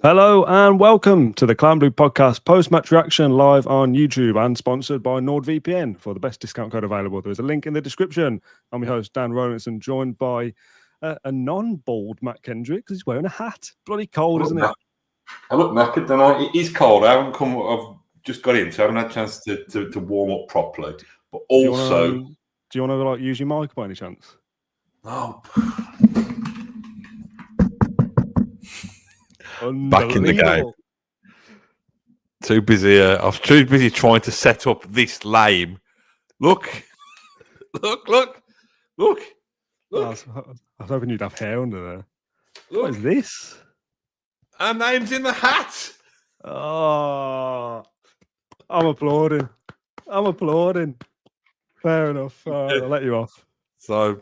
Hello and welcome to the Clan Blue Podcast post-match reaction live on YouTube and sponsored by NordVPN. For the best discount code available, there is a link in the description. I'm your host, Dan Rolinson, joined by a non-bald Mat Kendrick because he's wearing a hat. Bloody cold, isn't it? I look knackered, don't I? It is cold. I've just got in, so I haven't had a chance to warm up properly. But also... Do you want to use your mic by any chance? Oh... Back in the game. Too busy. I was too busy trying to set up this lame. Look. I was hoping you'd have hair under there. Look. What is this? Our name's in the hat. Oh, I'm applauding. Fair enough. I'll let you off. So,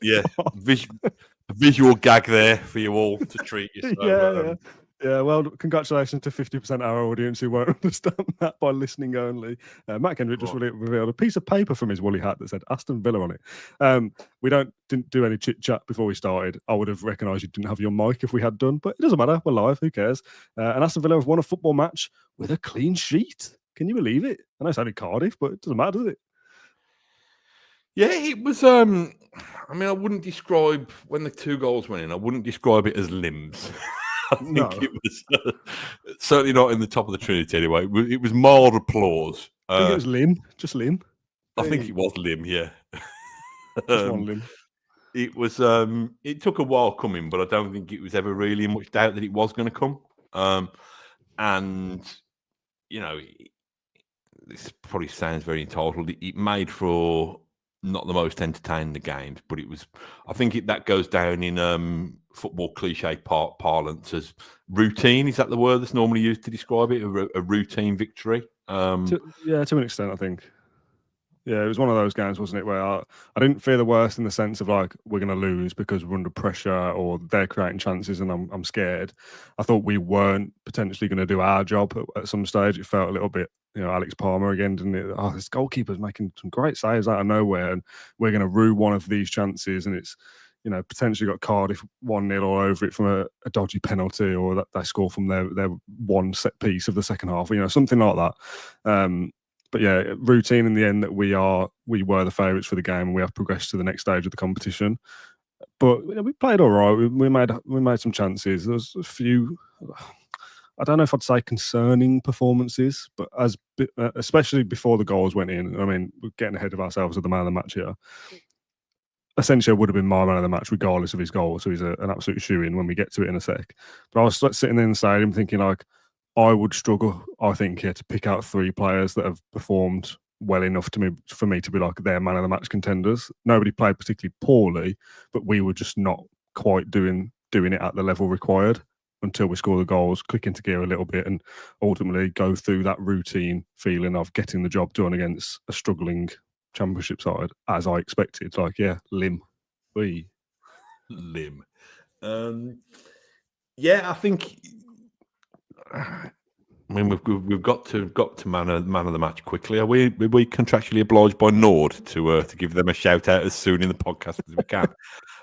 yeah, a visual gag there for you all to treat you. So, yeah. Well, congratulations to 50% our audience who won't understand that by listening only. Mat Kendrick just revealed a piece of paper from his woolly hat that said Aston Villa on it. We didn't do any chit chat before we started. I would have recognised you didn't have your mic if we had done, but it doesn't matter. We're live. Who cares? And Aston Villa have won a football match with a clean sheet. Can you believe it? I know it's only Cardiff, but it doesn't matter, does it? Yeah, it was. I wouldn't describe when the 2 goals went in. I wouldn't describe it as limbs. I think it was certainly not in the top of the Trinity anyway. It was mild applause. I think it was limb, just limb. I think it was limb, yeah. Just one limb. It was. It took a while coming, but I don't think it was ever really in much doubt that it was going to come. And you know, this probably sounds very entitled. It made for not the most entertaining the games, but it was. I think that goes down in football cliche parlance as routine. Is that the word that's normally used to describe it? A routine victory. To an extent, I think. Yeah, it was one of those games, wasn't it, where I didn't fear the worst in the sense of like we're going to lose because we're under pressure or they're creating chances and I'm scared. I thought we weren't potentially going to do our job at some stage. It felt a little bit, Alex Palmer again, didn't it? Oh, this goalkeeper's making some great saves out of nowhere and we're going to rue one of these chances and it's, potentially got Cardiff 1-0 all over it from a dodgy penalty or that they score from their one set piece of the second half, something like that. But yeah, routine in the end that we were the favourites for the game and we have progressed to the next stage of the competition. But we played all right. We made some chances. There was a few, I don't know if I'd say concerning performances, but especially before the goals went in. I mean, we're getting ahead of ourselves with the man of the match here. Asensio would have been my man of the match regardless of his goal, so he's an absolute shoe-in when we get to it in a sec. But I was sitting there in the stadium thinking like, I would struggle, I think, here to pick out 3 players that have performed well enough for me to be like their man of the match contenders. Nobody played particularly poorly, but we were just not quite doing it at the level required until we score the goals, click into gear a little bit, and ultimately go through that routine feeling of getting the job done against a struggling Championship side, as I expected. Like, yeah, limb. Limb. Yeah, I think. I mean, we've got to man of the match quickly. Are we contractually obliged by Nord to give them a shout out as soon in the podcast as we can?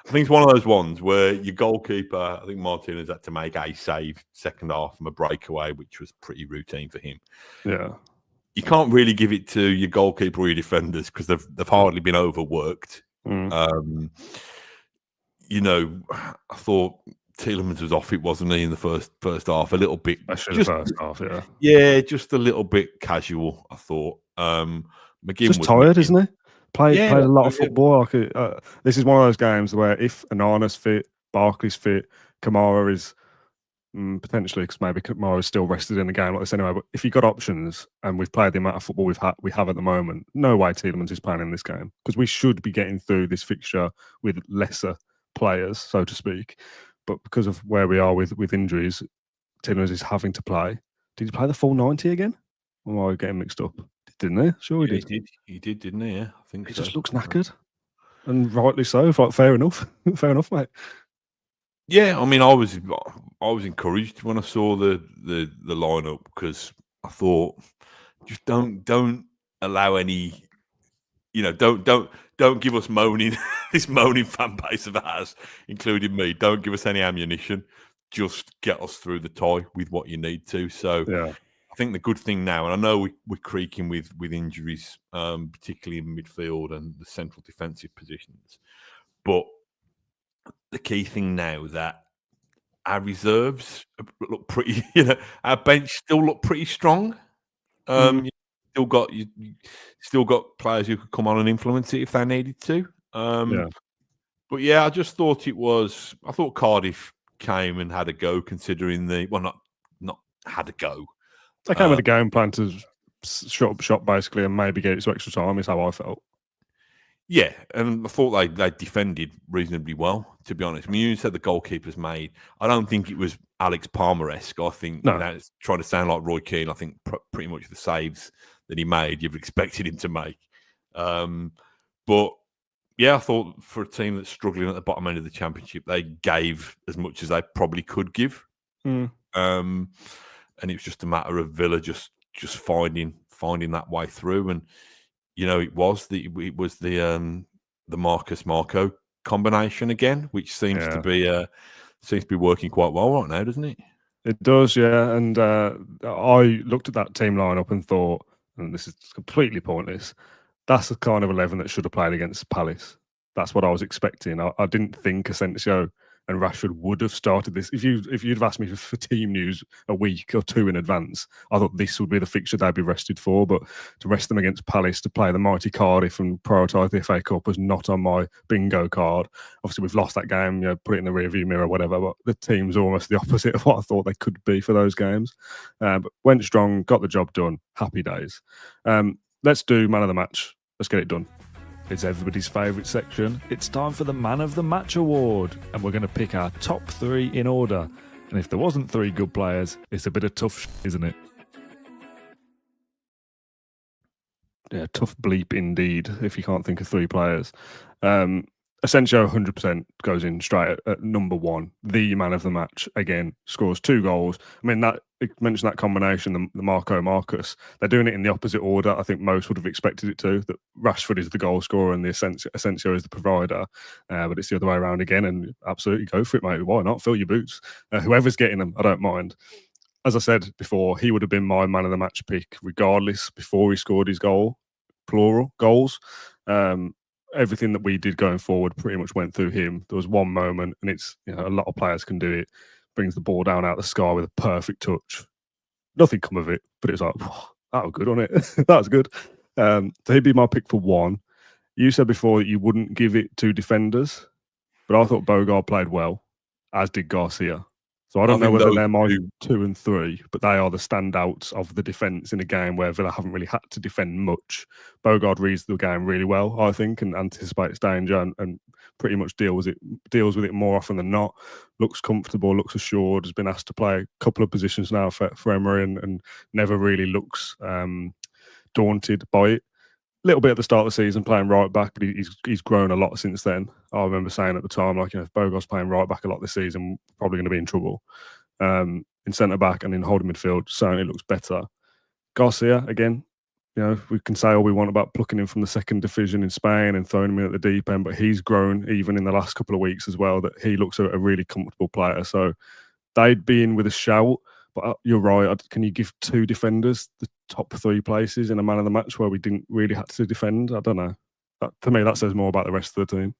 I think it's one of those ones where your goalkeeper, I think Martinez had to make a save second half from a breakaway, which was pretty routine for him. Yeah, you can't really give it to your goalkeeper or your defenders because they've hardly been overworked. I thought Tielemans was off it, wasn't he, in the first half? A little bit. Especially the first half, yeah. Yeah, just a little bit casual, I thought. McGinn just was tired, isn't he? Played a lot of football. This is one of those games where if Anana's fit, Barkley's fit, Kamara is potentially, because maybe Kamara is still rested in a game like this anyway, but if you've got options and we've played the amount of football we have at the moment, no way Tielemans is playing in this game because we should be getting through this fixture with lesser players, so to speak. But because of where we are with injuries, Tielemans is having to play. Did he play the full 90 again? Or am I getting mixed up? Didn't he? Sure he did. He did, didn't he? Yeah, I think he just looks knackered. And rightly so. Like, fair enough. Fair enough, mate. Yeah, I mean, I was encouraged when I saw the lineup because I thought just don't allow any, don't give us moaning, this moaning fan base of ours, including me. Don't give us any ammunition. just get us through the tie with what you need to. So Yeah. I think the good thing now, and I know we're creaking with injuries, particularly in midfield and the central defensive positions, but the key thing now that our reserves look pretty, our bench still look pretty strong. You still got players who could come on and influence it if they needed to. Yeah. But yeah, I just thought I thought Cardiff came and had a go, considering not had a go. They came with a game plan to shut up shop basically and maybe get it to extra time. Is how I felt. Yeah, and I thought they defended reasonably well, to be honest. I mean, you said the goalkeepers made. I don't think it was Alex Palmer-esque. I think, it's trying to sound like Roy Keane, I think pretty much the saves that he made, you've expected him to make. But, yeah, I thought for a team that's struggling at the bottom end of the Championship, they gave as much as they probably could give. And it was just a matter of Villa just finding that way through. And, it was the Marcus Marco combination again, which seems to be working quite well right now, doesn't it? It does, yeah. And I looked at that team lineup and thought, and this is completely pointless, that's the kind of 11 that should have played against Palace. That's what I was expecting. I didn't think Asensio and Rashford would have started this. If you'd have asked me for team news a week or two in advance, I thought this would be the fixture they'd be rested for. But to rest them against Palace, to play the mighty Cardiff and prioritise the FA Cup was not on my bingo card. Obviously, we've lost that game, put it in the rearview mirror or whatever, but the team's almost the opposite of what I thought they could be for those games. But went strong, got the job done. Happy days. Let's do man of the match. Let's get it done. It's everybody's favourite section. It's time for the Man of the Match award, and we're going to pick our top 3 in order. And if there wasn't 3 good players, it's a bit of tough isn't it? Yeah, tough bleep indeed, if you can't think of 3 players. Asensio 100% goes in straight at number 1, the man of the match. Again, scores 2 goals. I mean, that mentioned that combination, the Marco Marcus. They're doing it in the opposite order. I think most would have expected it to. That Rashford is the goal scorer and the Asensio is the provider. But it's the other way around again. And absolutely go for it, mate. Why not? Fill your boots. Whoever's getting them, I don't mind. As I said before, he would have been my man of the match pick, regardless, before he scored his goal, plural goals. Everything that we did going forward pretty much went through him. There was one moment, and it's a lot of players can do it. Brings the ball down out of the sky with a perfect touch. Nothing come of it, but it's like, that was good on it. That was good. So he'd be my pick for 1. You said before that you wouldn't give it to defenders, but I thought Bogard played well, as did Garcia. So I don't know whether they're my 2 and 3, but they are the standouts of the defence in a game where Villa haven't really had to defend much. Bogard reads the game really well, I think, and anticipates danger and pretty much deals with it more often than not. Looks comfortable, looks assured, has been asked to play a couple of positions now for Emery and never really looks daunted by it. A little bit at the start of the season playing right back, but he's grown a lot since then. I remember saying at the time, if Bogard's playing right back a lot this season, we're probably going to be in trouble. In centre back and in holding midfield, certainly looks better. Garcia, again, we can say all we want about plucking him from the 2nd division in Spain and throwing him in at the deep end, but he's grown even in the last couple of weeks as well, that he looks a really comfortable player. So they'd be in with a shout. But you're right. Can you give 2 defenders the top 3 places in a man of the match where we didn't really have to defend? I don't know. To me, that says more about the rest of the team.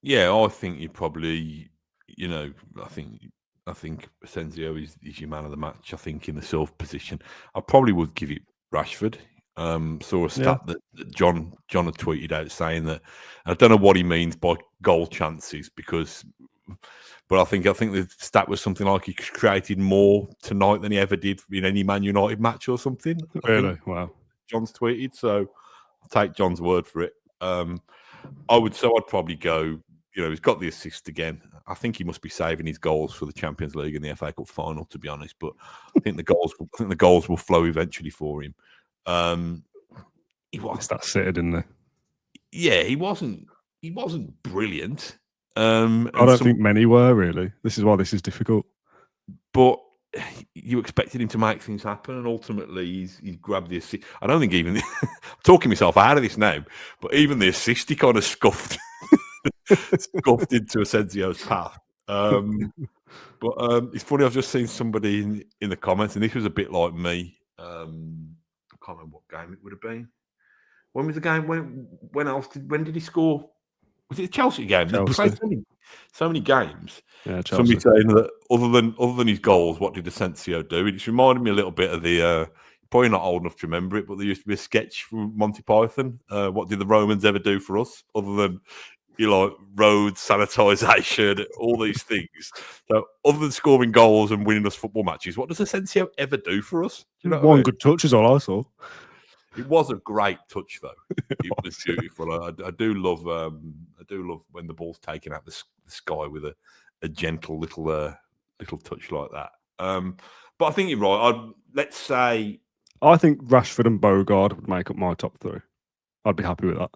Yeah, I think you probably, I think Asensio is your man of the match. I think in the sort of position, I probably would give it Rashford. Saw a stat that John had tweeted out saying that, I don't know what he means by goal chances but I think the stat was something like he created more tonight than he ever did in any Man United match or something. Really? Wow. John's tweeted, so I'll take John's word for it. I'd probably go, he's got the assist again. I think he must be saving his goals for the Champions League and the FA Cup final, to be honest. But I think the goals will flow eventually for him. It's that sitter, didn't they? Yeah, he wasn't brilliant. I don't think many were, really. This is why this is difficult. But you expected him to make things happen, and ultimately he's grabbed the assist. I don't think even I'm talking myself out of this now, but even the assist he kind of scuffed into Asensio's path. But it's funny. I've just seen somebody in the comments, and this was a bit like me. I can't remember what game it would have been. When was the game? When did he score? Was it the Chelsea game? They Chelsea. played so many games. Yeah, Somebody Chelsea. saying that other than his goals, what did Asensio do? It's reminded me a little bit of the. Probably not old enough to remember it, but there used to be a sketch from Monty Python. What did the Romans ever do for us, other than roads, sanitisation, all these things? So, other than scoring goals and winning us football matches, what does Asensio ever do for us? Do you know what I One mean? good touch is all I saw. It was a great touch, though. It was beautiful. I do love when the ball's taken out the sky with a gentle little touch like that. But I think you're right. Let's say I think Rashford and Bogard would make up my top 3. I'd be happy with that.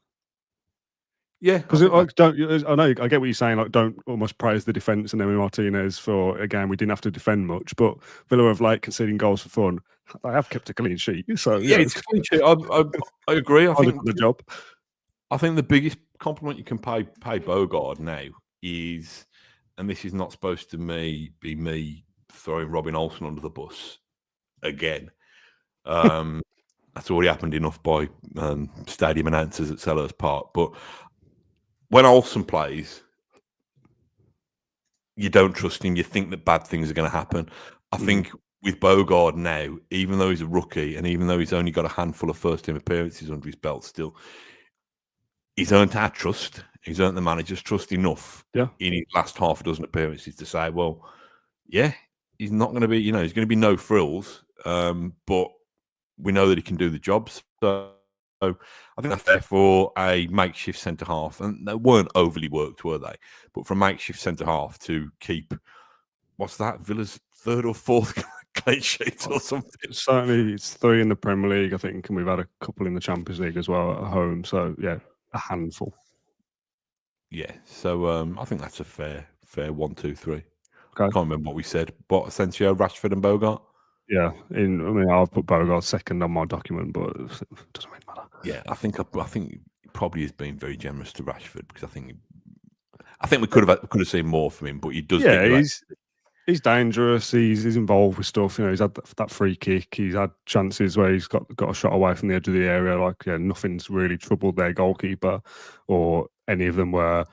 yeah, Because I know I get what you're saying. Like, don't almost praise the defence and Emi Martinez for a game we didn't have to defend much. But Villa have conceding goals for fun. They have kept a clean sheet. So yeah, it's a clean sheet. I agree. I think the job. I think the biggest compliment you can pay Bogard now is, and this is not supposed to be me throwing Robin Olsen under the bus again. That's already happened enough by stadium announcers at Selhurst Park. But when Olsen plays, you don't trust him. You think that bad things are going to happen. I think with Bogard now, even though he's a rookie and even though he's only got a handful of first-team appearances under his belt still, he's earned our trust. He's earned the manager's trust enough in his last half a dozen appearances to say, well, yeah, he's not going to be, he's going to be no frills, but we know that he can do the job. So I think that's fair for a makeshift centre-half. And they weren't overly worked, were they? But for a makeshift centre-half to keep, what's that, Villa's 3rd or 4th clean sheet or something? Certainly, it's 3 in the Premier League, I think, and we've had a couple in the Champions League as well at home. So, yeah, a handful. Yeah, so I think that's a fair 1, 2, 3. Okay. I can't remember what we said. But Asensio, Rashford and Bogart? Yeah, I've put Bogart second on my document, but it doesn't really matter. Yeah, I think he probably has been very generous to Rashford because I think we could have seen more from him, but he does. Yeah, he's dangerous. He's involved with stuff. He's had that free kick. He's had chances where he's got a shot away from the edge of the area. Nothing's really troubled their goalkeeper or any of them where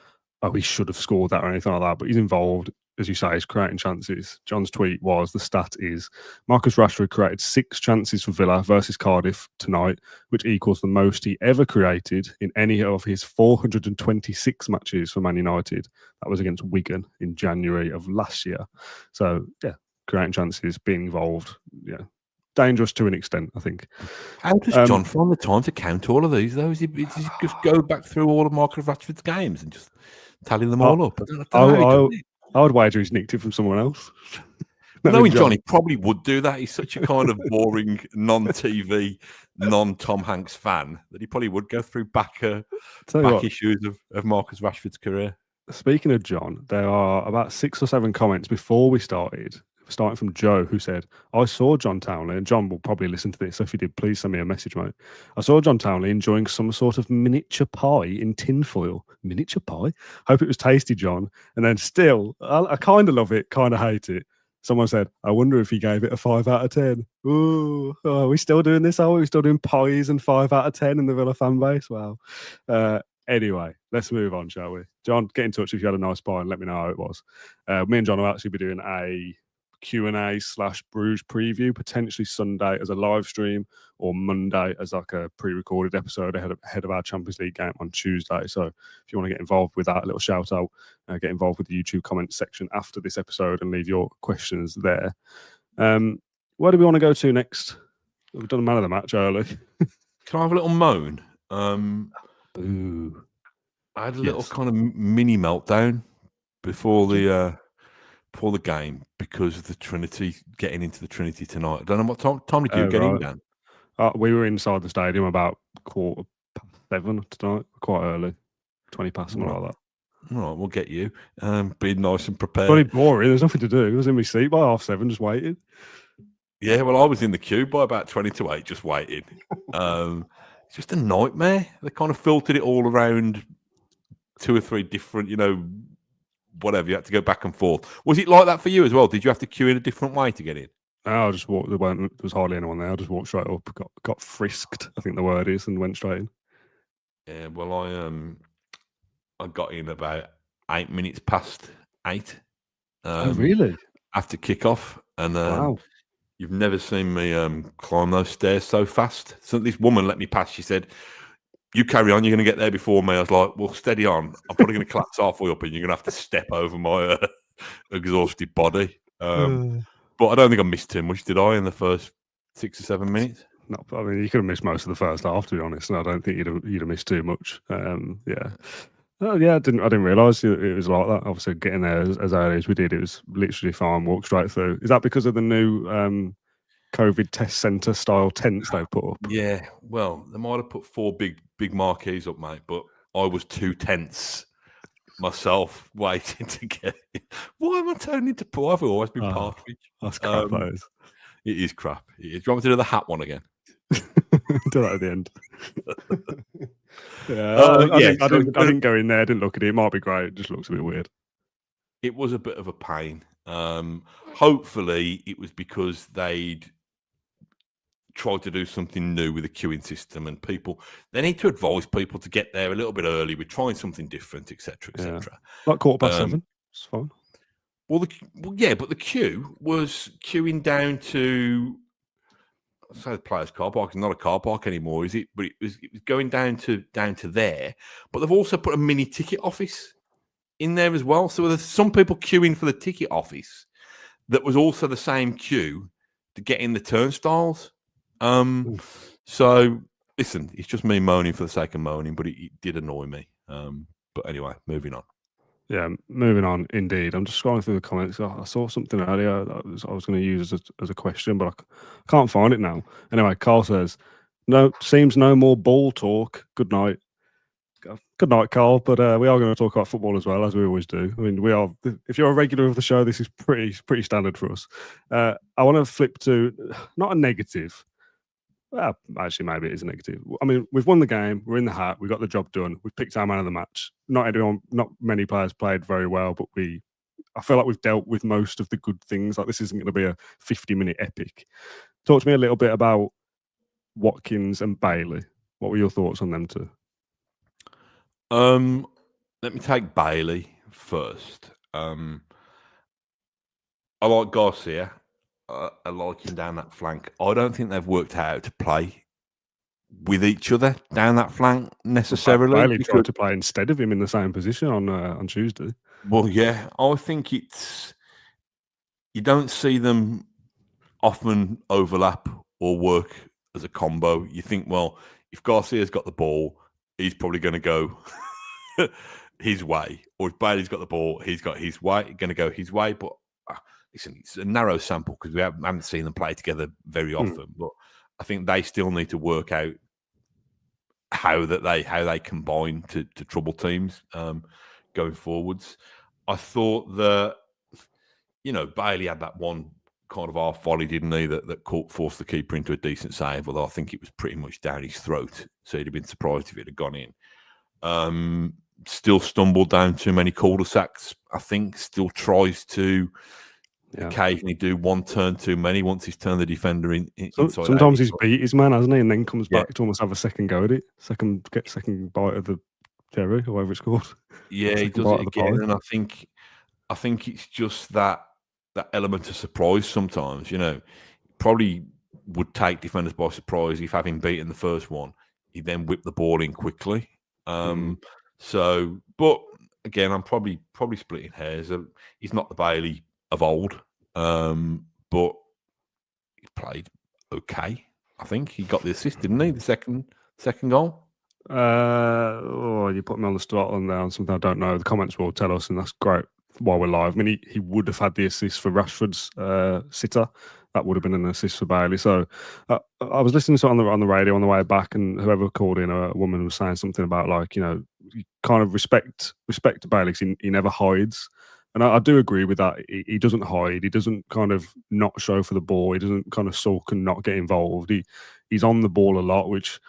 he should have scored that or anything like that. But he's involved. As you say, he's creating chances. John's tweet was, the stat is, Marcus Rashford created 6 chances for Villa versus Cardiff tonight, which equals the most he ever created in any of his 426 matches for Man United. That was against Wigan in January of last year. So, yeah, creating chances, being involved, yeah. Dangerous to an extent, I think. How does John find the time to count all of these, though? Does he just go back through all of Marcus Rashford's games and just tally them all up? I would wager he's nicked it from someone else. Knowing John, he probably would do that. He's such a kind of boring, non-TV, non-Tom Hanks fan that he probably would go through back issues of Marcus Rashford's career. Speaking of John, there are about 6 or 7 comments before we started, starting from Joe, who said, I saw John Townley, and John will probably listen to this, so if you did, please send me a message, mate. I saw John Townley enjoying some sort of miniature pie in tinfoil. Miniature pie? Hope it was tasty, John. And then still, I kind of love it, kind of hate it. Someone said, I wonder if he gave it a 5 out of 10. Ooh, are we still doing this? Are we still doing pies and 5 out of 10 in the Villa fan base? Wow. Anyway, let's move on, shall we? John, get in touch if you had a nice pie and let me know how it was. Me and John will actually be doing a Q&A/Bruges preview, potentially Sunday as a live stream or Monday as like a pre-recorded episode ahead of our Champions League game on Tuesday. So if you want to get involved with that, a little shout out, get involved with the YouTube comment section after this episode and leave your questions there. Where do we want to go to next? We've done a man of the match early. Can I have a little moan? Boo. I had a little kind of mini meltdown before the game because of the Trinity, getting into the Trinity tonight. I don't know what time did you get in, Dan? We were inside the stadium about 7:15 tonight, quite early, 20 past, something like that. All right, we'll get you. Being nice and prepared. Pretty boring. There's nothing to do. I was in my seat by 7:30, just waiting. Yeah, well, I was in the queue by about 20 to 8, just waiting. It's just a nightmare. They kind of filtered it all around 2 or 3 different, whatever. You had to go back and forth. Was it like that for you as well? Did you have to queue in a different way to get in? I just walked. There was hardly anyone there. I just walked straight up, got frisked, I think the word is, and went straight in. Yeah, well, I got in about 8 minutes past 8. Oh, really? After kickoff, and Wow. you've never seen me climb those stairs so fast. So this woman let me pass. She said, "You carry on. You're going to get there before me." I was like, "Well, steady on. I'm probably going to collapse halfway up, and you're going to have to step over my exhausted body." But I don't think I missed too much, did I, in the first 6 or 7 minutes? No, I mean, you could have missed most of the first half, to be honest. And I don't think you'd have missed too much. Yeah. Oh, yeah, I didn't realise it was like that. Obviously, getting there as early as we did, it was literally fine. Walk straight through. Is that because of the new COVID test centre style tents they've put up? Yeah. Well, they might have put 4 big marquees up, mate, but I was 2 tenths myself waiting to get in. Why am I turning to poor? I've always been partridge. That's crap, that is. It is crap. Do you want me to do the hat one again? Do that at the end. I didn't go in there. I didn't look at it. It might be great. It just looks a bit weird. It was a bit of a pain. Hopefully, it was because they'd tried to do something new with the queuing system, and they need to advise people to get there a little bit early. We're trying something different, etc., etc. Like 7:15. It's fine. Well, but the queue was queuing down to, say, the players' car park. It's not a car park anymore, is it? But it was going down to there. But they've also put a mini ticket office in there as well. So there's some people queuing for the ticket office that was also the same queue to get in the turnstiles. So listen, it's just me moaning for the sake of moaning, but it did annoy me. But anyway, moving on. Yeah, moving on. Indeed, I'm just scrolling through the comments. I saw something earlier that I was going to use as a question, but I can't find it now. Anyway, Carl says, seems no more ball talk. Good night. Good night, Carl. But we are going to talk about football as well, as we always do. I mean, we are. If you're a regular of the show, this is pretty standard for us. I want to flip to not a negative. Well, actually, maybe it is a negative. I mean, we've won the game. We're in the hat. We got the job done. We've picked our man of the match. Not many players played very well, but I feel like we've dealt with most of the good things. Like, this isn't going to be a 50-minute epic. Talk to me a little bit about Watkins and Bailey. What were your thoughts on them two? Let me take Bailey first. I like Garcia. I like him down that flank. I don't think they've worked out how to play with each other down that flank necessarily. Bailey tried to play instead of him in the same position on Tuesday. Well, yeah, I think you don't see them often overlap or work as a combo. You think, well, if Garcia's got the ball, he's probably going to go his way, or if Bailey's got the ball, he's got his way, going to go his way. But listen, it's a narrow sample because we haven't seen them play together very often. But I think they still need to work out how they combine to trouble teams going forwards. I thought that Bailey had that one kind of half volley, didn't he? That forced the keeper into a decent save. Although I think it was pretty much down his throat, so he'd have been surprised if it had gone in. Still stumbled down too many cul-de-sacs. I think still tries to occasionally do one turn too many once he's turned the defender inside. Sometimes he's beat his man, hasn't he? And then comes back to almost have a second go at it. Second bite of the cherry, or whatever it's called. Yeah, he does it again. And I think it's just that element of surprise sometimes. Probably would take defenders by surprise if, having beaten the first one, he then whipped the ball in quickly. So, but again, I'm probably splitting hairs. He's not the Bailey of old, but he played okay. I think he got the assist, didn't he? The second goal. You put me on the spot on there on something I don't know. The comments will tell us, and that's great while we're live. I mean, he would have had the assist for Rashford's sitter. That would have been an assist for Bailey. So I was listening to it on the radio on the way back, and whoever called in, a woman was saying something about, like, you kind of respect Bailey, because he never hides. And I do agree with that. He doesn't hide. He doesn't kind of not show for the ball. He doesn't kind of sulk and not get involved. He's on the ball a lot, which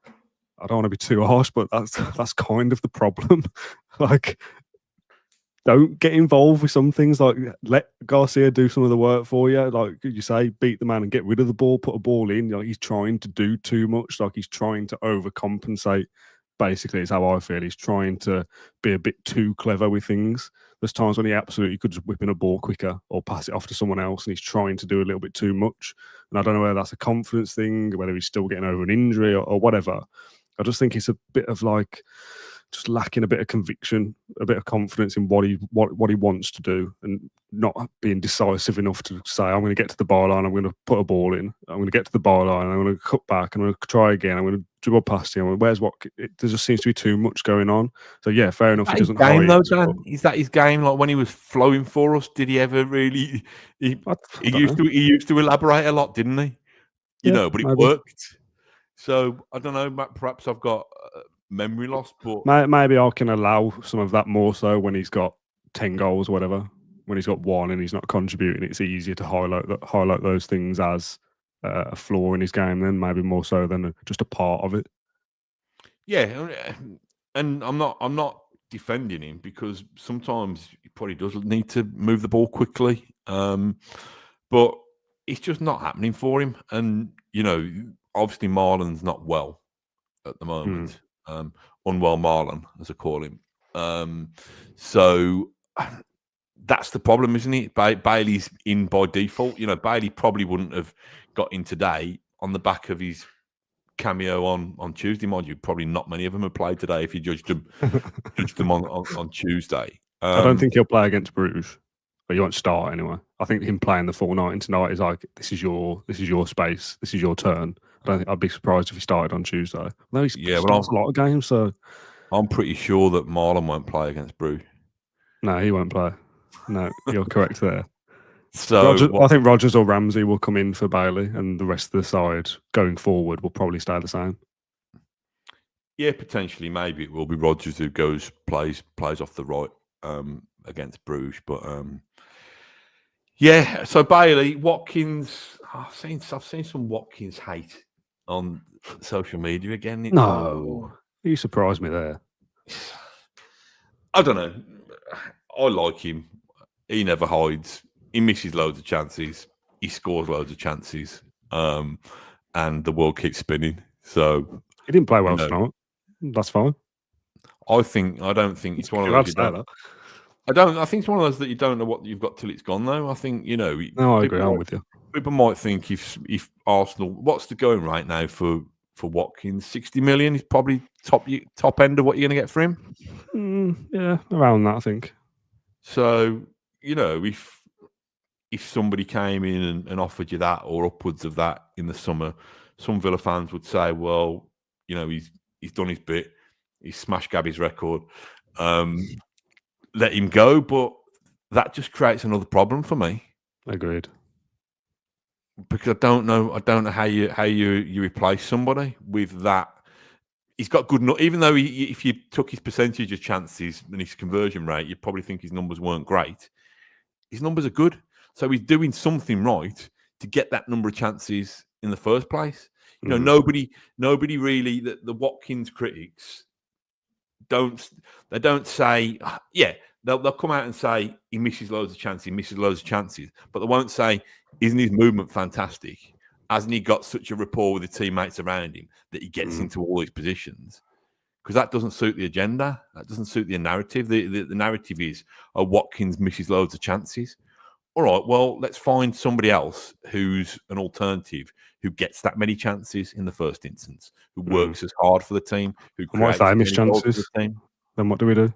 I don't want to be too harsh, but that's kind of the problem. Like, don't get involved with some things. Like, let Garcia do some of the work for you. Like you say, beat the man and get rid of the ball, put a ball in. Like, he's trying to do too much. Like, he's trying to overcompensate. Basically, is how I feel. He's trying to be a bit too clever with things. There's times when he absolutely could just whip in a ball quicker or pass it off to someone else, and he's trying to do a little bit too much. And I don't know whether that's a confidence thing, whether he's still getting over an injury or whatever. I just think it's a bit of like just lacking a bit of conviction, a bit of confidence in what he wants to do, and not being decisive enough to say, I'm going to get to the byline, I'm going to put a ball in, I'm going to get to the byline, I'm going to cut back, I'm going to try again, I'm going to dribble past him. Where's what? There just seems to be too much going on. So yeah, fair enough. He doesn't game hide, though, Dan. Is that his game? Like when he was flowing for us, did he ever really? He used to elaborate a lot, didn't he? You know, but it worked. So I don't know. Perhaps I've got memory loss, but maybe I can allow some of that more so when he's got 10 goals or whatever. When he's got one and he's not contributing, it's easier to highlight those things as a flaw in his game, then maybe more so than just a part of it. Yeah, and I'm not defending him because sometimes he probably does need to move the ball quickly, but it's just not happening for him. And you know, obviously Marlon's not well at the moment. Unwell Marlon, as I call him. So that's the problem, isn't it? Bailey's in by default. You know, Bailey probably wouldn't have got in today on the back of his cameo on Tuesday. Mind you, probably not many of them have played today if you judged them on Tuesday. I don't think he'll play against Bruges, but he won't start anyway. I think him playing the full night tonight is like, this is your space, this is your turn. I'd be surprised if he started on Tuesday. No, he starts a lot of games, so I'm pretty sure that Marlon won't play against Bruges. No, he won't play. No, you're correct there. So I think Rodgers or Ramsey will come in for Bailey, and the rest of the side going forward will probably stay the same. Yeah, potentially, maybe it will be Rodgers who plays off the right against Bruges, but yeah. So Bailey, Watkins, I've seen some Watkins hate on social media again. No, you surprised me there. I don't know. I like him. He never hides. He misses loads of chances. He scores loads of chances. And the world keeps spinning. So he didn't play well tonight. That's fine. I don't think it's one of those. I think it's one of those that you don't know what you've got till it's gone. Though I think No, I agree. I'm with you. People might think if Arsenal, what's the going right now for Watkins? 60 million is probably top end of what you're going to get for him. Yeah, around that, I think. So if somebody came in and offered you that or upwards of that in the summer, some Villa fans would say, well, he's done his bit, he's smashed Gabby's record, let him go. But that just creates another problem for me. Agreed. Because I don't know how you replace somebody with that. He's got good, even though if you took his percentage of chances and his conversion rate, you'd probably think his numbers weren't great. His numbers are good. So he's doing something right to get that number of chances in the first place. Nobody really, the Watkins critics don't say, they'll come out and say he misses loads of chances, but they won't say, isn't his movement fantastic? Hasn't he got such a rapport with the teammates around him that he gets into all these positions? Because that doesn't suit the agenda. That doesn't suit the narrative. The narrative is, Watkins misses loads of chances. All right, well, let's find somebody else who's an alternative, who gets that many chances in the first instance, who works as hard for the team, who creates as many chances for the team. Then what do we do?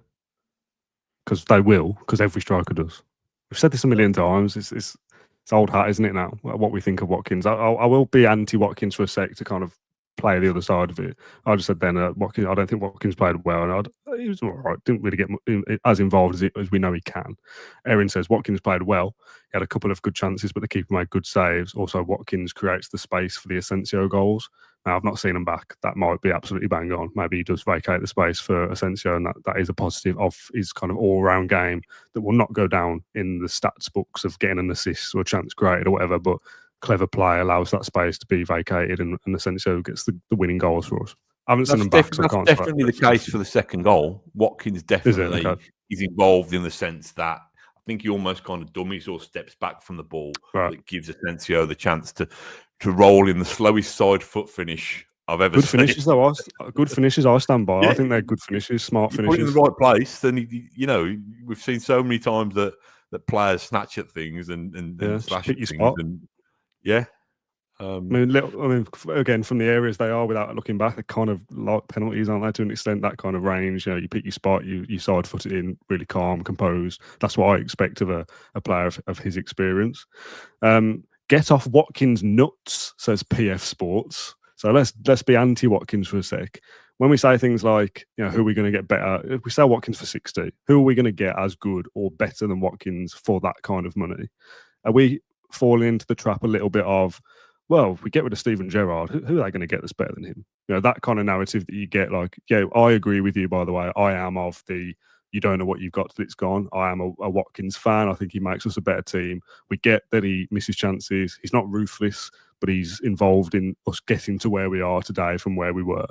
Because they will, because every striker does. We've said this a million times. It's old hat, isn't it now? What we think of Watkins. I will be anti-Watkins for a sec to kind of play the other side of it. I just said then, Watkins. I don't think Watkins played well, and he was all right. Didn't really get as involved as we know he can. Erin says Watkins played well. He had a couple of good chances, but the keeper made good saves. Also, Watkins creates the space for the Asensio goals. Now, I've not seen him back. That might be absolutely bang on. Maybe he does vacate the space for Asensio, and that is a positive of his kind of all-round game that will not go down in the stats books of getting an assist or a chance created or whatever, but clever play allows that space to be vacated, and Asensio gets the winning goals for us. I haven't seen him back. That's definitely the case for the second goal. Watkins definitely he's involved in the sense that I think he almost kind of dummies or steps back from the ball. Right. That gives Asensio the chance to roll in the slowest side foot finish I've ever Good seen. finishes, though. Good finishes, I stand by. Yeah. I think they're good finishes, smart You put it in finishes. the right place, then we've seen so many times that players snatch at things and slash pick at your things, spot. and yeah. I mean, again, from the areas they are, without looking back, they're kind of like penalties, aren't they? To an extent, that kind of range. You pick your spot, you side foot it in, really calm, composed. That's what I expect of a player of his experience. Get off Watkins nuts, says PF Sports. So let's be anti Watkins for a sec. When we say things like, who are we going to get better? If we sell Watkins for 60, who are we going to get as good or better than Watkins for that kind of money? Are we falling into the trap a little bit of, well, if we get rid of Steven Gerrard, who are they going to get that's better than him? That kind of narrative that you get, like, yeah, I agree with you, by the way. I am of the, you don't know what you've got till it's gone. I am a Watkins fan. I think he makes us a better team. We get that he misses chances. He's not ruthless, but he's involved in us getting to where we are today from where we were.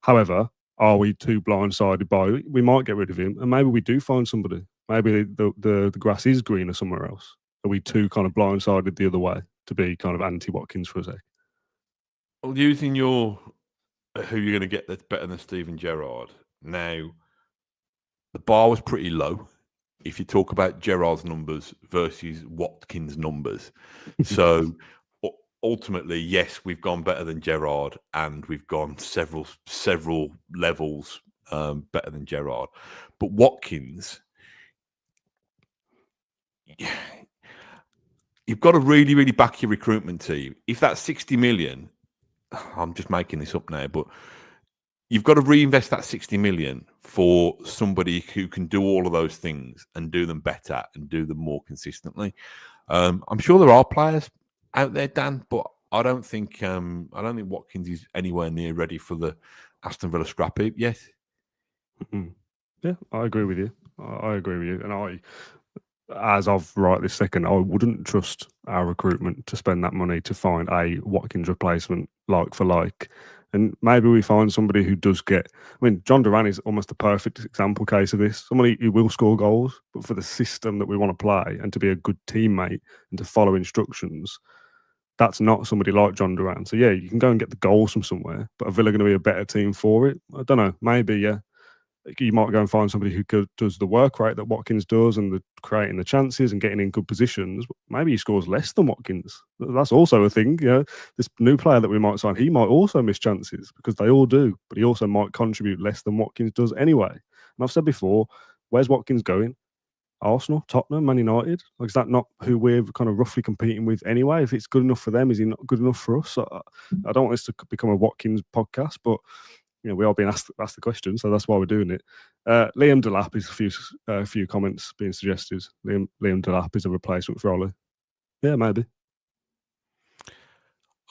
However, are we too blindsided by, we might get rid of him and maybe we do find somebody. Maybe the grass is greener somewhere else. Are we too kind of blindsided the other way to be kind of anti-Watkins for a sec? Well, using your who you're going to get that's better than Steven Gerrard, now the bar was pretty low if you talk about Gerrard's numbers versus Watkins' numbers. So ultimately, yes, we've gone better than Gerrard and we've gone several levels better than Gerrard. But Watkins, you've got to really, really back your recruitment team. If that's 60 million, I'm just making this up now, but you've got to reinvest that 60 million for somebody who can do all of those things and do them better and do them more consistently. I'm sure there are players out there, Dan, but I don't think Watkins is anywhere near ready for the Aston Villa scrap heap yet. Mm-hmm. Yeah, I agree with you. I agree with you, and as of right this second, I wouldn't trust our recruitment to spend that money to find a Watkins replacement like for like. And maybe we find somebody who does get. I mean, John Duran is almost the perfect example case of this. Somebody who will score goals, but for the system that we want to play and to be a good teammate and to follow instructions, that's not somebody like John Duran. So yeah, you can go and get the goals from somewhere, but are Villa going to be a better team for it? I don't know. Maybe, yeah. You might go and find somebody who does the work rate that Watkins does and creating the chances and getting in good positions. Maybe he scores less than Watkins. That's also a thing. This new player that we might sign, he might also miss chances because they all do, but he also might contribute less than Watkins does anyway. And I've said before, where's Watkins going? Arsenal, Tottenham, Man United? Like, is that not who we're kind of roughly competing with anyway? If it's good enough for them, is he not good enough for us? I don't want this to become a Watkins podcast, but we are being asked the question, so that's why we're doing it. Liam Delap is a few comments being suggested. Liam Delap is a replacement for Ollie. Yeah, maybe.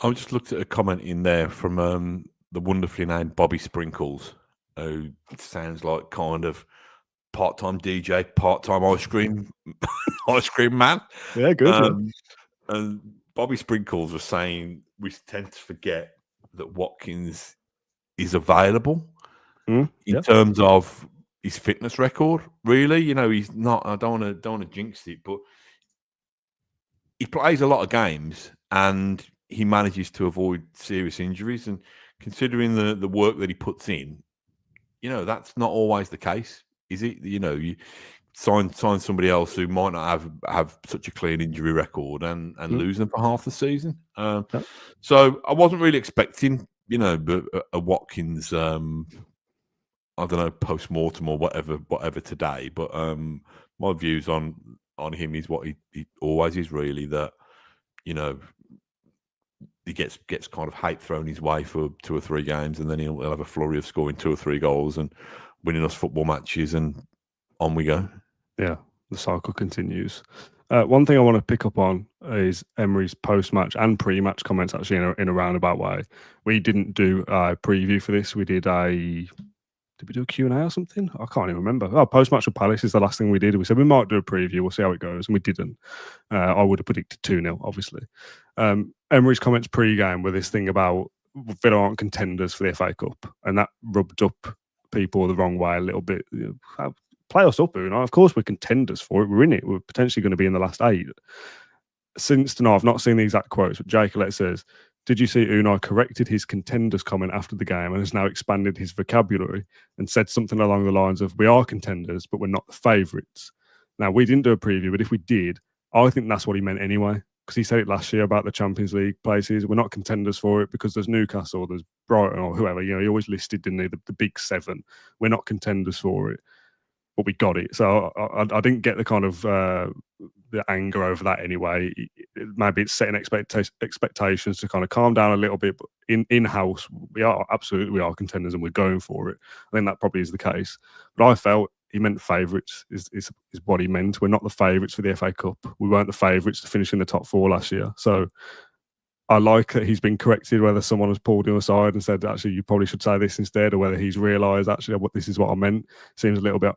I just looked at a comment in there from the wonderfully named Bobby Sprinkles, who sounds like kind of part-time DJ, part-time ice cream man. Yeah, good. And Bobby Sprinkles was saying we tend to forget that Watkins is available in terms of his fitness record. Really, he's not. I don't want to jinx it, but he plays a lot of games and he manages to avoid serious injuries. And considering the work that he puts in, that's not always the case, is it? You sign somebody else who might not have such a clean injury record and lose them for half the season. So I wasn't really expecting, a Watkins, I don't know, post-mortem or whatever today. But my views on him is what he always is, really, that, he gets kind of hate thrown his way for 2 or 3 games, and then he'll have a flurry of scoring 2 or 3 goals and winning us football matches, and on we go. Yeah, the cycle continues. One thing I want to pick up on is Emery's post-match and pre-match comments, actually, in a roundabout way. We didn't do a preview for this. We did did we do a Q&A or something? I can't even remember. Post-match with Palace is the last thing we did. We said we might do a preview. We'll see how it goes. And we didn't. I would have predicted 2-0, obviously. Emery's comments pre-game were this thing about Villa aren't contenders for the FA Cup. And that rubbed up people the wrong way a little bit. play us up, Unai. Of course, we're contenders for it. We're in it. We're potentially going to be in the last 8. Since tonight, I've not seen the exact quotes, but Jake Collette says, did you see Unai corrected his contenders comment after the game and has now expanded his vocabulary and said something along the lines of, we are contenders, but we're not the favourites. Now, we didn't do a preview, but if we did, I think that's what he meant anyway, because he said it last year about the Champions League places. We're not contenders for it because there's Newcastle, there's Brighton or whoever. You know, he always listed, didn't he, the big 7. We're not contenders for it, but we got it. So I didn't get the kind of the anger over that anyway. Maybe it's setting expectations to kind of calm down a little bit. But in-house, we are contenders and we're going for it. I think that probably is the case. But I felt he meant favourites is what he meant. We're not the favourites for the FA Cup. We weren't the favourites to finish in the top 4 last year. So I like that he's been corrected, whether someone has pulled him aside and said, actually, you probably should say this instead, or whether he's realised, actually, this is what I meant. Seems a little bit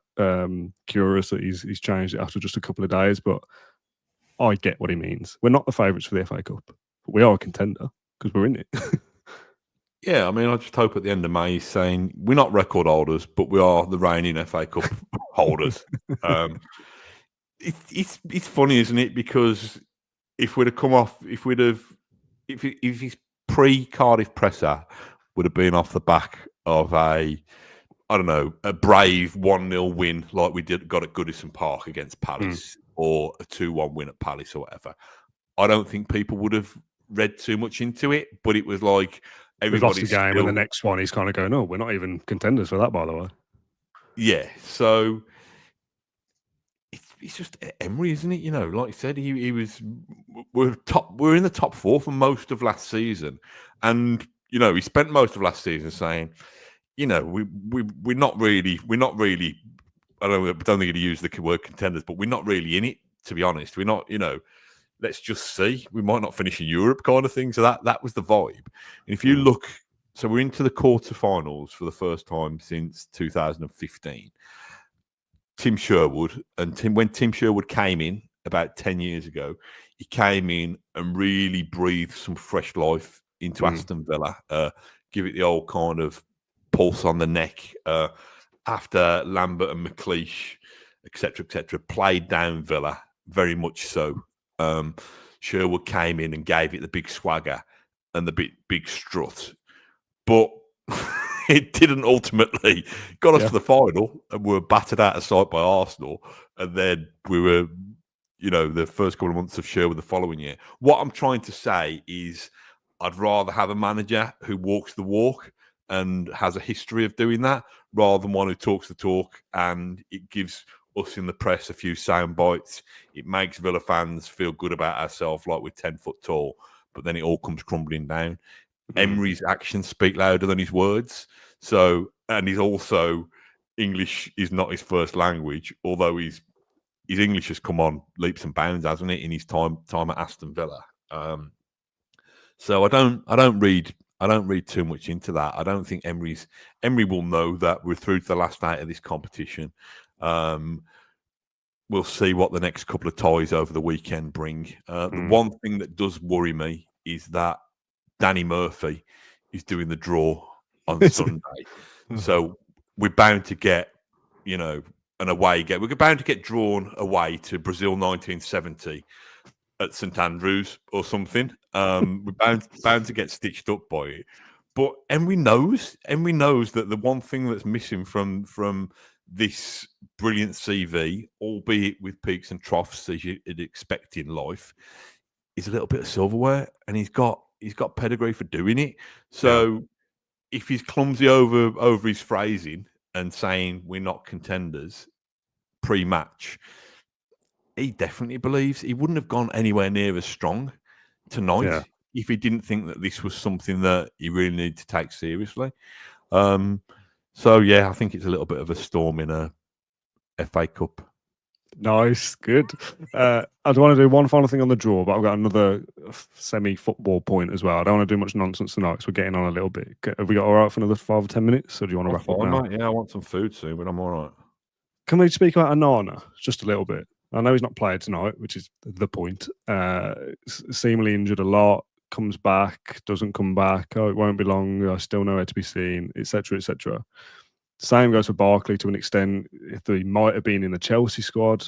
curious that he's changed it after just a couple of days, but I get what he means. We're not the favourites for the FA Cup, but we are a contender because we're in it. Yeah, I mean, I just hope at the end of May he's saying we're not record holders, but we are the reigning FA Cup holders. It's funny, isn't it? Because if his pre-Cardiff presser would have been off the back of a brave 1-0 win like we got at Goodison Park against Palace, or a 2-1 win at Palace or whatever, I don't think people would have read too much into it. But it was like, everybody's lost the game, and the next one he's kind of going, oh, we're not even contenders for that, by the way. Yeah, so it's just Emery, isn't it? You know, like you said, he was we're in the top 4 for most of last season, and you know, he spent most of last season saying, you know, we're not really. I don't think he'd use the word contenders, but we're not really in it. To be honest, we're not. You know, let's just see. We might not finish in Europe, kind of thing. So that was the vibe. And if you look, so we're into the quarterfinals for the first time since 2015. Tim Sherwood, when Tim Sherwood came in about 10 years ago, he came in and really breathed some fresh life into Aston Villa. Give it the old kind of pulse on the neck after Lambert and McLeish, etc., played down Villa very much so. Sherwood came in and gave it the big swagger and the big strut, but it didn't ultimately. Got us to the final, and we were battered out of sight by Arsenal, and then we were, you know, the first couple of months of Sherwood the following year. What I'm trying to say is, I'd rather have a manager who walks the walk and has a history of doing that, rather than one who talks the talk, and it gives us in the press a few sound bites. It makes Villa fans feel good about ourselves, like we're 10 foot tall, but then it all comes crumbling down. Emery's actions speak louder than his words. So, and he's also, English is not his first language, although his English has come on leaps and bounds, hasn't it, in his time at Aston Villa. So I don't read too much into that. I don't think Emery will know that we're through to the last 8 of this competition. We'll see what the next couple of ties over the weekend bring. The one thing that does worry me is that Danny Murphy is doing the draw on Sunday. So we're bound to get, you know, an away game. We're bound to get drawn away to Brazil 1970 at St Andrews or something. We're bound to get stitched up by it. But Emery knows that the one thing that's missing from this brilliant CV, albeit with peaks and troughs as you'd expect in life, is a little bit of silverware, and he's got pedigree for doing it. So if he's clumsy over his phrasing and saying we're not contenders pre-match, he definitely believes he wouldn't have gone anywhere near as strong tonight if he didn't think that this was something that he really needed to take seriously. So yeah, I think it's a little bit of a storm in a FA Cup. Nice, good. I want to do one final thing on the draw, but I've got another semi-football point as well. I don't want to do much nonsense tonight because we're getting on a little bit. Have we got all right for another 5 or 10 minutes, or do you want to wrap up now? Mate. Yeah, I want some food soon, but I'm all right. Can we speak about Onana just a little bit? I know he's not played tonight, which is the point. Seemingly injured a lot, comes back, doesn't come back. Oh, it won't be long. I still nowhere to be seen, etc., etc. Same goes for Barkley to an extent. If he might have been in the Chelsea squad,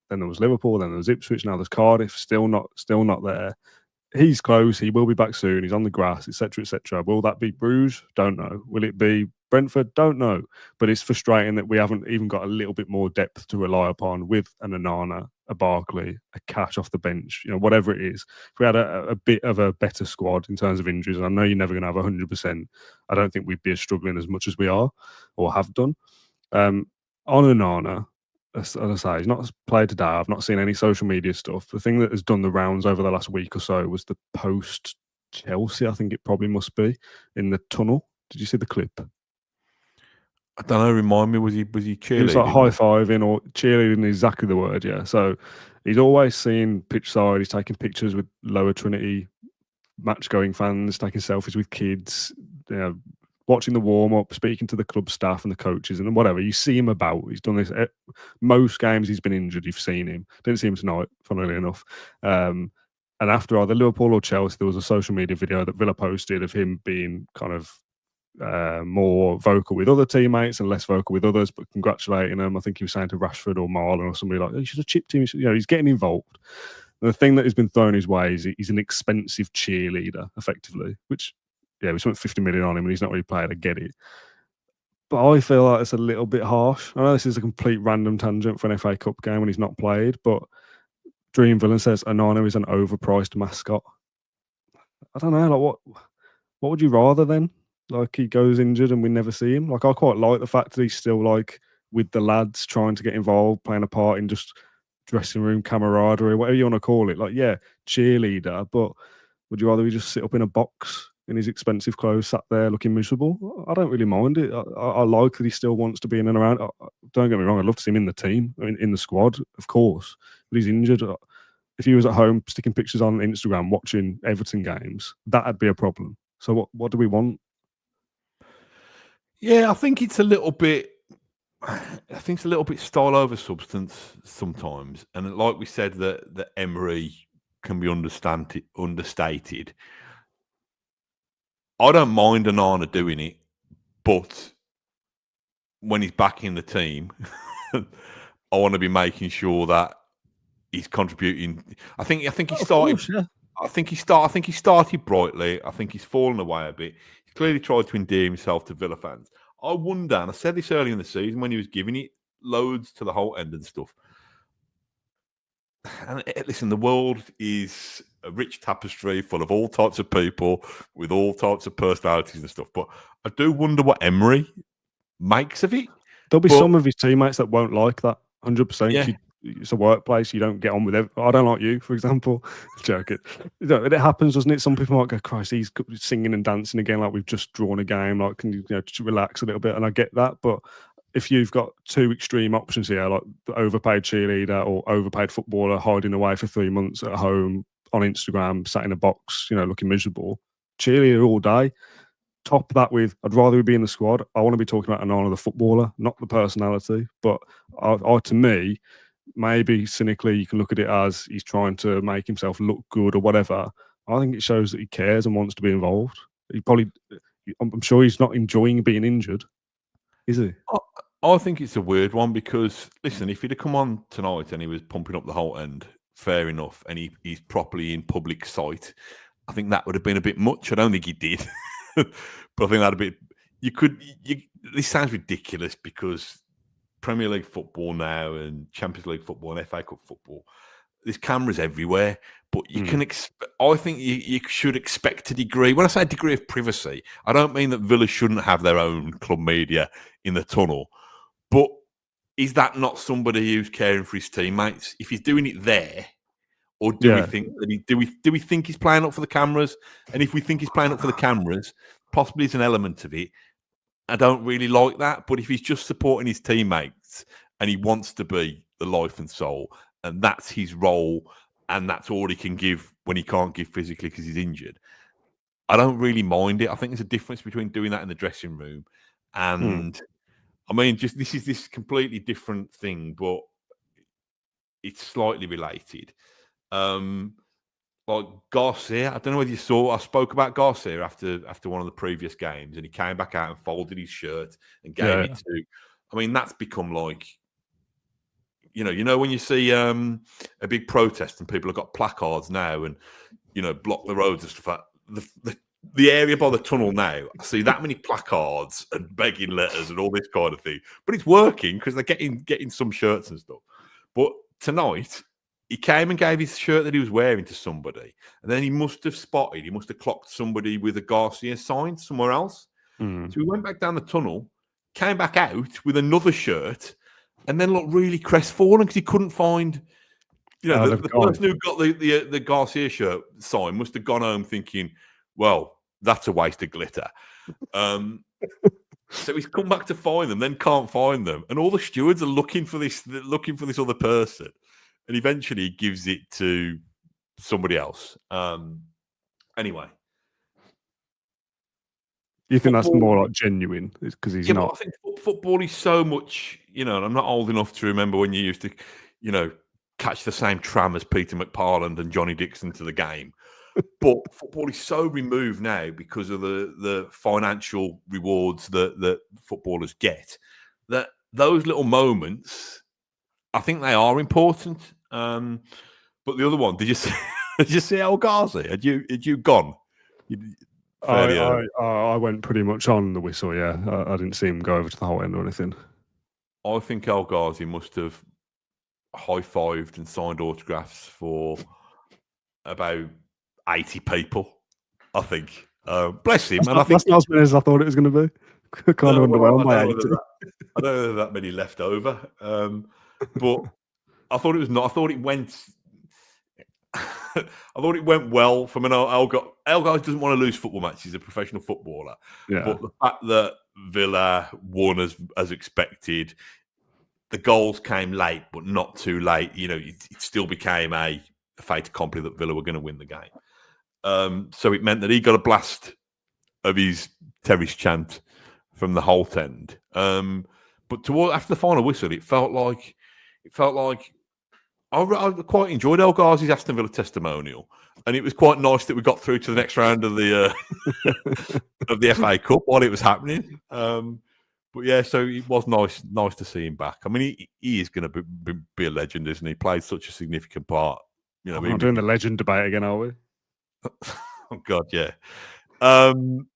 then there was Liverpool, then there was Ipswich, now there's Cardiff, still not there. He's close. He will be back soon. He's on the grass, etc., etc. Will that be Bruges? Don't know. Will it be Brentford? Don't know. But it's frustrating that we haven't even got a little bit more depth to rely upon with an Onana, a Barkley, a Cash off the bench, whatever it is. If we had a bit of a better squad in terms of injuries, and I know you're never going to have 100%, I don't think we'd be struggling as much as we are or have done. On Onana, as I say, he's not played today. I've not seen any social media stuff. The thing that has done the rounds over the last week or so was the post Chelsea. I think it probably must be in the tunnel. Did you see the clip? I don't know. Remind me, was he cheerleading? He was like high fiving or cheerleading, exactly the word. Yeah. So he's always seen pitch side. He's taking pictures with Lower Trinity match going fans, taking selfies with kids. Watching the warm-up, speaking to the club staff and the coaches and whatever. You see him about. He's done this at most games he's been injured. You've seen him. Didn't see him tonight, funnily enough. And after either Liverpool or Chelsea, there was a social media video that Villa posted of him being kind of more vocal with other teammates and less vocal with others, but congratulating them. I think he was saying to Rashford or Marlon or somebody like, oh, you should have chipped him. He's getting involved. And the thing that has been thrown his way is he's an expensive cheerleader, effectively, which... yeah, we spent 50 million on him and he's not really played. I get it. But I feel like it's a little bit harsh. I know this is a complete random tangent for an FA Cup game when he's not played, but Dream Villain says Onana is an overpriced mascot. I don't know, like what would you rather then? Like he goes injured and we never see him? Like I quite like the fact that he's still like with the lads trying to get involved, playing a part in just dressing room camaraderie, whatever you want to call it. Like, yeah, cheerleader, but would you rather he just sit up in a box in his expensive clothes, sat there looking miserable? I don't really mind it. I like that he still wants to be in and around. Don't get me wrong, I'd love to see him in the team, in the squad, of course. But he's injured. If he was at home sticking pictures on Instagram watching Everton games, that'd be a problem. So what do we want? Yeah, I think it's a little bit. I think it's a little bit style over substance sometimes, and like we said, that Emery can be understated. I don't mind Onana doing it, but when he's back in the team, I want to be making sure that he's contributing. I think he started. Course, yeah. I think he started brightly. I think he's fallen away a bit. He's clearly tried to endear himself to Villa fans. I wonder, and I said this early in the season when he was giving it loads to the whole end and stuff. And listen, the world is a rich tapestry full of all types of people with all types of personalities and stuff. But I do wonder what Emery makes of it. There'll be some of his teammates that won't like that. 100%. Yeah. It's a workplace. You don't get on with it. I don't like you, for example. Joking. It happens, doesn't it? Some people might go, Christ, he's singing and dancing again like we've just drawn a game. Like, can you just relax a little bit? And I get that. But if you've got two extreme options here, like the overpaid cheerleader or overpaid footballer hiding away for 3 months at home on Instagram, sat in a box, looking miserable, cheerleader all day. Top that with, I'd rather be in the squad. I want to be talking about Onana, the footballer, not the personality. But to me, maybe cynically, you can look at it as he's trying to make himself look good or whatever. I think it shows that he cares and wants to be involved. I'm sure he's not enjoying being injured, is he? I think it's a weird one because, listen, if he'd have come on tonight and he was pumping up the whole end, fair enough, and he's properly in public sight, I think that would have been a bit much. I don't think he did. But I think that'd be. This sounds ridiculous because Premier League football now and Champions League football and FA Cup football, there's cameras everywhere. But you can I think you should expect a degree. When I say a degree of privacy, I don't mean that Villa shouldn't have their own club media in the tunnel. But is that not somebody who's caring for his teammates? If he's doing it there, or do we think that do we think he's playing up for the cameras? And if we think he's playing up for the cameras, possibly it's an element of it. I don't really like that. But if he's just supporting his teammates and he wants to be the life and soul, and that's his role, and that's all he can give when he can't give physically because he's injured, I don't really mind it. I think there's a difference between doing that in the dressing room and I mean, just this is this completely different thing, but it's slightly related. like Garcia. I don't know whether you saw. I spoke about Garcia after one of the previous games, and he came back out and folded his shirt and gave it to. I mean, that's become like, you know when you see a big protest and people have got placards now and block the roads and stuff like that. The area by the tunnel now, I see that many placards and begging letters and all this kind of thing. But it's working because they're getting some shirts and stuff. But tonight, he came and gave his shirt that he was wearing to somebody. And then he must have clocked somebody with a Garcia sign somewhere else. So he went back down the tunnel, came back out with another shirt, and then looked really crestfallen because he couldn't find... the person who got the Garcia shirt sign must have gone home thinking, well, that's a waste of glitter. So he's come back to find them, then can't find them, and all the stewards are looking for this other person, and eventually he gives it to somebody else. Anyway, you think that's more like genuine because he's not? I think football is so much. And I'm not old enough to remember when you used to, catch the same tram as Peter McParland and Johnny Dixon to the game. But football is so removed now because of the financial rewards that footballers get, that those little moments, I think they are important. But the other one, did you see El Ghazi? Had you gone? I went pretty much on the whistle, yeah. I didn't see him go over to the whole end or anything. I think El Ghazi must have high-fived and signed autographs for about 80 people, I think. Bless him. That's not as many as I thought it was going to be. Kind of underwhelmed by 80. I don't know that many left over. But I thought it was not. I thought it went... I thought it went well from an El Ghazi doesn't want to lose football matches. He's a professional footballer. Yeah. But the fact that Villa won as expected, the goals came late, but not too late. It still became a fait accompli that Villa were going to win the game. So it meant that he got a blast of his Terry's chant from the Holt end. But after the final whistle, it felt like I quite enjoyed El Ghazi's Aston Villa testimonial, and it was quite nice that we got through to the next round of the of the FA Cup while it was happening. But yeah, so it was nice to see him back. I mean, he is going to be a legend, isn't he? He played such a significant part. We're not doing the legend debate again, are we? Oh God, yeah. Aston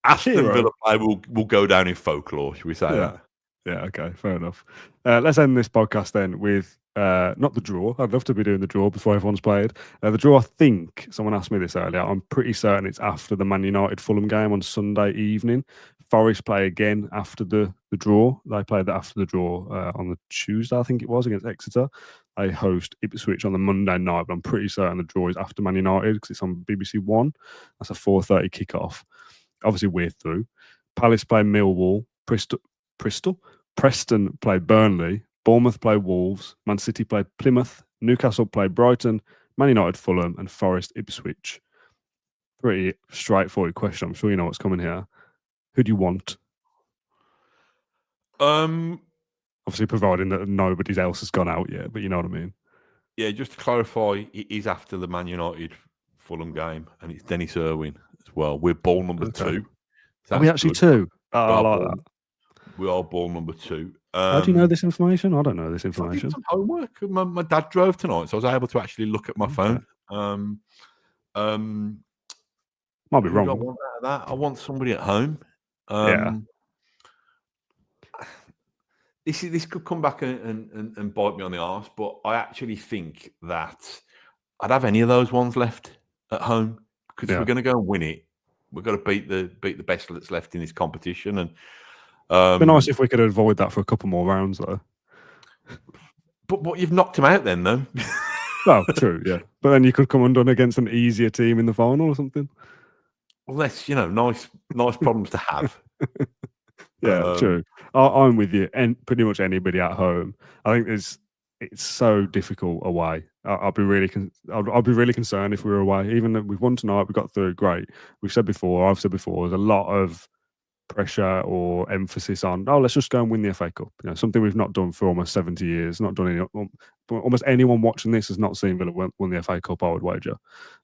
Villa player will go down in folklore. Should we say that? Yeah, okay, fair enough. Let's end this podcast then with not the draw. I'd love to be doing the draw before everyone's played. The draw, I think, someone asked me this earlier, I'm pretty certain it's after the Man United Fulham game on Sunday evening. Forest play again after the draw. They played that after the draw on the Tuesday, I think it was, against Exeter. They host Ipswich on the Monday night, but I'm pretty certain the draw is after Man United because it's on BBC One. That's a 4:30 kickoff. Obviously, we're through. Palace play Millwall. Preston play Burnley. Bournemouth play Wolves. Man City play Plymouth. Newcastle play Brighton. Man United Fulham. And Forest Ipswich. Pretty straightforward question. I'm sure you know what's coming here. Who do you want? Obviously, providing that nobody else has gone out yet, but you know what I mean. Yeah, just to clarify, it is after the Man United Fulham game, and it's Dennis Irwin as well. We're ball number 2. Are we actually good. 2? Oh, I like that. We are ball number 2. How do you know this information? I don't know this information. I did some homework. My dad drove tonight, so I was able to actually look at my phone. Might be wrong. I want out of that. I want somebody at home. This could come back and bite me on the arse, but I actually think that I'd have any of those ones left at home because if we're going to go and win it, we've got to beat the best that's left in this competition. And it'd be nice if we could avoid that for a couple more rounds, though. But you've knocked him out then, though. Well, true, yeah. But then you could come undone against an easier team in the final or something. Well, that's nice problems to have. Yeah, true. I'm with you. And pretty much anybody at home. I think it's so difficult away. I'll be really concerned if we were away. Even though we've won tonight, we got through. Great. I've said before. There's a lot of pressure or emphasis on, oh, let's just go and win the FA Cup. You know, something we've not done for almost 70 years. Not done any. Almost anyone watching this has not seen Villa won the FA Cup, I would wager.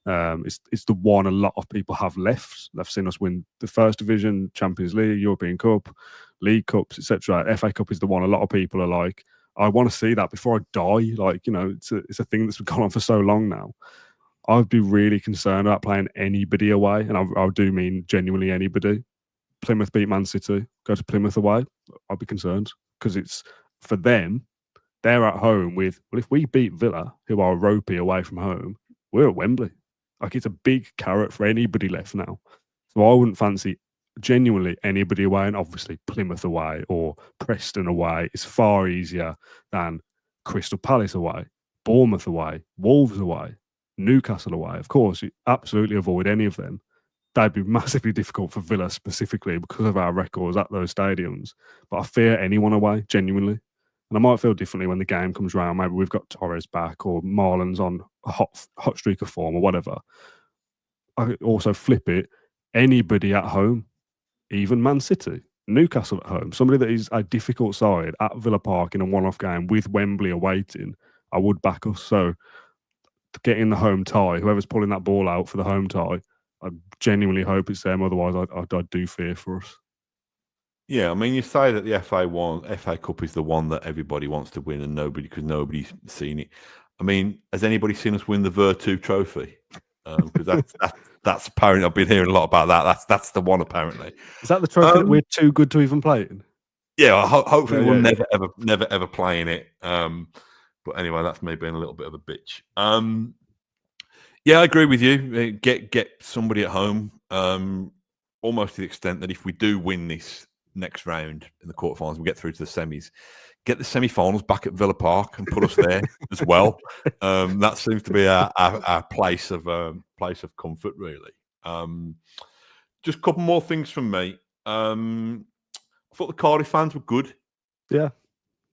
It's the one a lot of people have left. They've seen us win the First Division, Champions League, European Cup, League Cups, etc. FA Cup is the one a lot of people are like, I want to see that before I die. Like, you know, it's a thing that's gone on for so long now. I'd be really concerned about playing anybody away, and I do mean genuinely anybody. Plymouth beat Man City, go to Plymouth away, I'd be concerned because it's for them. They're at home with, well, if we beat Villa, who are ropey away from home, we're at Wembley. Like, it's a big carrot for anybody left now. So I wouldn't fancy genuinely anybody away, and obviously Plymouth away or Preston away is far easier than Crystal Palace away, Bournemouth away, Wolves away, Newcastle away. Of course, you absolutely avoid any of them. They'd be massively difficult for Villa specifically because of our records at those stadiums. But I fear anyone away, genuinely. And I might feel differently when the game comes around. Maybe we've got Torres back or Marlon's on a hot streak of form or whatever. I also flip it. Anybody at home, even Man City, Newcastle at home, somebody that is a difficult side at Villa Park in a one-off game with Wembley awaiting, I would back us. So getting the home tie, whoever's pulling that ball out for the home tie, I genuinely hope it's them. Otherwise, I do fear for us. Yeah, I mean, you say that the FA Cup is the one that everybody wants to win, and because nobody's seen it. I mean, has anybody seen us win the Virtu Trophy? Because that's apparently, I've been hearing a lot about that. That's the one apparently. Is that the trophy that we're too good to even play in? Yeah, hopefully we'll never ever play in it. But anyway, that's me being a little bit of a bitch. Yeah, I agree with you. Get somebody at home, almost to the extent that if we do win this next round in the quarterfinals, we get through to the semis, get the semi-finals back at Villa Park and put us there as well. That seems to be our place of comfort, really. Just a couple more things from me. I thought the Cardiff fans were good. Yeah.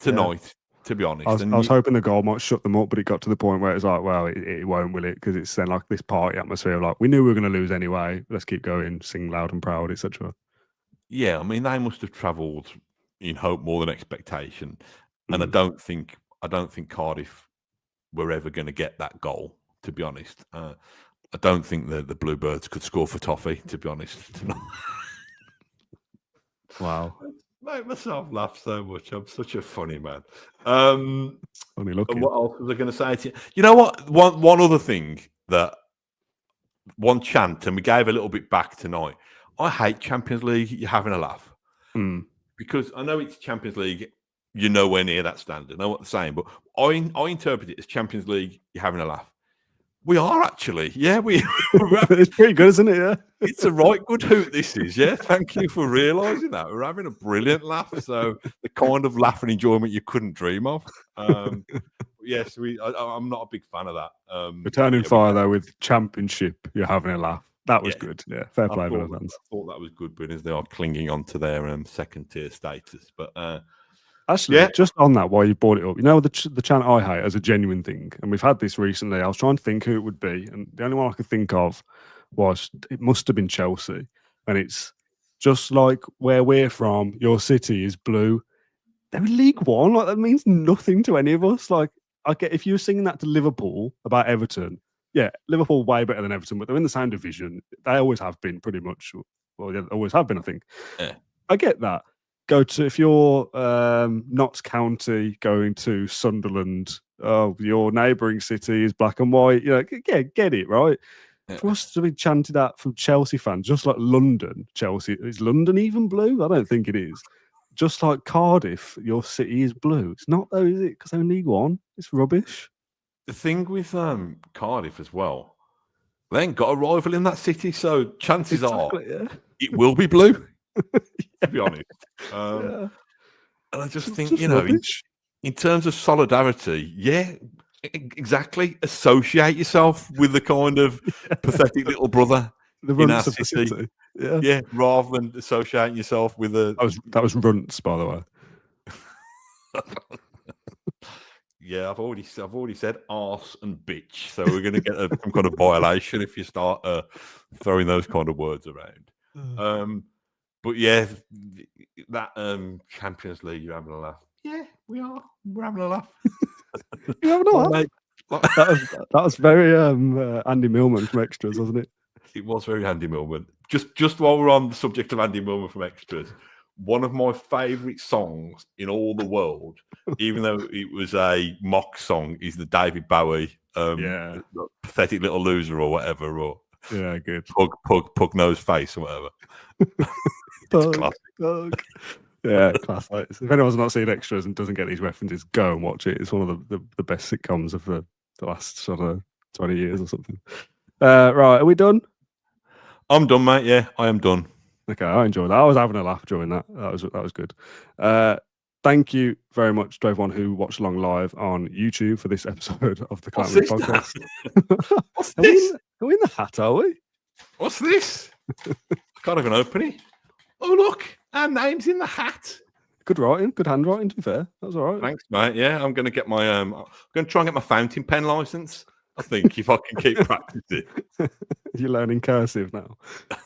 Tonight. To be honest, I was hoping the goal might shut them up, but it got to the point where it's like, well, it won't, will it? Because it's then like this party atmosphere. Like, we knew we were going to lose anyway. Let's keep going, sing loud and proud, etc. Yeah, I mean, they must have travelled in hope more than expectation, and I don't think Cardiff were ever going to get that goal. To be honest, I don't think the Bluebirds could score for toffee. To be honest, Wow. Make myself laugh so much. I'm such a funny man. Funny looking. What else was I going to say to you? You know what? One other thing one chant, and we gave a little bit back tonight. I hate Champions League. You're having a laugh because I know it's Champions League. You're nowhere near that standard. I know what they're saying, but I interpret it as Champions League. You're having a laugh. We are actually, yeah. It's pretty good, isn't it? Yeah, it's a right good hoot. This is, yeah. Thank you for realising that. We're having a brilliant laugh. So the kind of laugh and enjoyment you couldn't dream of. Yes, I'm not a big fan of that. Returning fire though with Championship, you're having a laugh. That was good. Yeah, fair play, Villa fans. I thought that was good, but as they are clinging on to their second tier status, but. Actually, just on that, while you brought it up, you know, the chant I hate as a genuine thing, and we've had this recently. I was trying to think who it would be, and the only one I could think of was it must have been Chelsea, and it's just like where we're from. Your city is blue. They're in League One. Like, that means nothing to any of us. Like, I get if you were singing that to Liverpool about Everton, yeah, Liverpool way better than Everton, but they're in the same division. They always have been, pretty much. Well, they always have been, I think. Yeah. I get that. If you're Notts County going to Sunderland, your neighbouring city is black and white. You know, get it right. Yeah. For us to be chanted at from Chelsea fans, just like London, Chelsea is London even blue? I don't think it is. Just like Cardiff, your city is blue. It's not though, is it? Because they're in League One. It's rubbish. The thing with Cardiff as well, they ain't got a rival in that city, so chances are it will be blue. To be honest, and I just think, you know, in terms of solidarity, yeah, exactly. Associate yourself with the kind of pathetic little brother in our city. Yeah, rather than associating yourself with that was runts, by the way. Yeah, I've already said arse and bitch, so we're going to get some kind of violation if you start throwing those kind of words around. But yeah, that Champions League, you're having a laugh. Yeah, we are. We're having a laugh. You having a laugh? That was very Andy Millman from Extras, wasn't it? It was very Andy Millman. Just while we're on the subject of Andy Millman from Extras, one of my favourite songs in all the world, even though it was a mock song, is the David Bowie Pathetic Little Loser or whatever, or good pug nose face or whatever. It's classic. Yeah, classic. If anyone's not seen Extras and doesn't get these references, go and watch it. It's one of the best sitcoms of the last sort of 20 years or something. Right, are we done? I'm done, mate. Yeah, I am done. Okay, I enjoyed that. I was having a laugh during that. That was good. Thank you very much to everyone who watched along live on YouTube for this episode of the Climate Podcast. What's this? Are we in the hat, are we? What's this? I can't even open it. Oh, look, our name's in the hat. Good writing, good handwriting, to be fair. That was all right. Thanks, mate. Yeah, I'm going to get my I'm going to try and get my fountain pen license. I think if I can keep practicing. You're learning cursive now.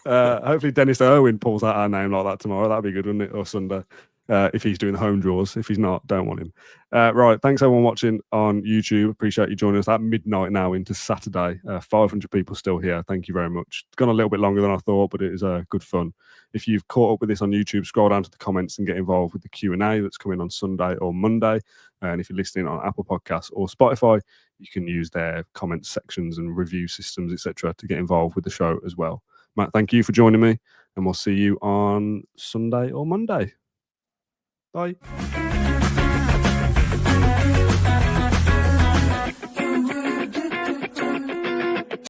Hopefully Dennis Irwin pulls out our name like that tomorrow. That'd be good, wouldn't it? Or Sunday. If he's doing the home draws. If he's not, don't want him. Right. Thanks everyone watching on YouTube. Appreciate you joining us at midnight now into Saturday. 500 people still here. Thank you very much. It's gone a little bit longer than I thought, but it is good fun. If you've caught up with this on YouTube, scroll down to the comments and get involved with the Q&A that's coming on Sunday or Monday. And if you're listening on Apple Podcasts or Spotify, you can use their comment sections and review systems, etc., to get involved with the show as well. Matt, thank you for joining me, and we'll see you on Sunday or Monday. Bye.